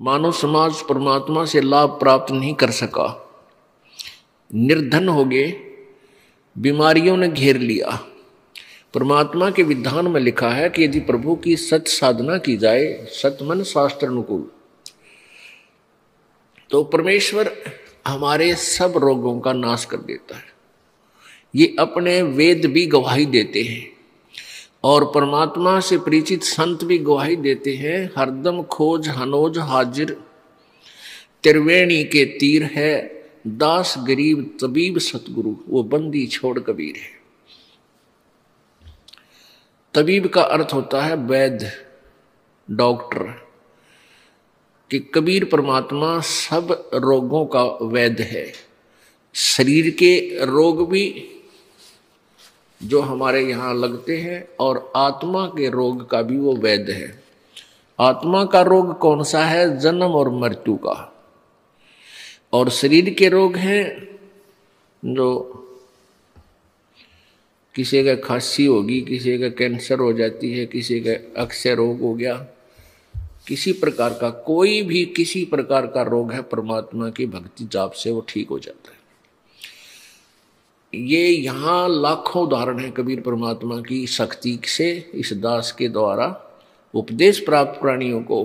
मानव समाज परमात्मा से लाभ प्राप्त नहीं कर सका, निर्धन हो गए, बीमारियों ने घेर लिया। परमात्मा के विधान में लिखा है कि यदि प्रभु की सत साधना की जाए, सतमन शास्त्र अनुकूल, तो परमेश्वर हमारे सब रोगों का नाश कर देता है। ये अपने वेद भी गवाही देते हैं और परमात्मा से परिचित संत भी गवाही देते हैं। हरदम खोज हनोज हाजिर, त्रिवेणी के तीर है, दास गरीब तबीब सतगुरु, वो बंदी छोड़ कबीर है। तबीब का अर्थ होता है वैद्य, डॉक्टर, कि कबीर परमात्मा सब रोगों का वैद्य है। शरीर के रोग भी जो हमारे यहाँ लगते हैं और आत्मा के रोग का भी वो वैद्य है। आत्मा का रोग कौन सा है? जन्म और मृत्यु का। और शरीर के रोग हैं जो किसी का खांसी होगी, किसी का कैंसर हो जाती है, किसी का अक्षय रोग हो गया, किसी प्रकार का कोई भी किसी प्रकार का रोग है, परमात्मा की भक्ति जाप से वो ठीक हो जाता है। ये यहाँ लाखों उदाहरण है कबीर परमात्मा की शक्ति से इस दास के द्वारा उपदेश प्राप्त प्राणियों को,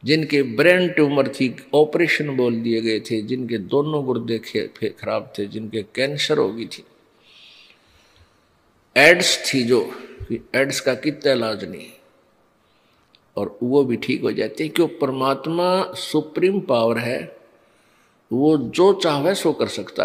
जिनके ब्रेन ट्यूमर थी, ऑपरेशन बोल दिए गए थे, जिनके दोनों गुर्दे खराब थे, जिनके कैंसर हो गई थी, एड्स थी, जो एड्स का कितना इलाज नहीं, और वो भी ठीक हो जाते हैं। क्यों? परमात्मा सुप्रीम पावर है, वो जो चाहे सो कर सकता है।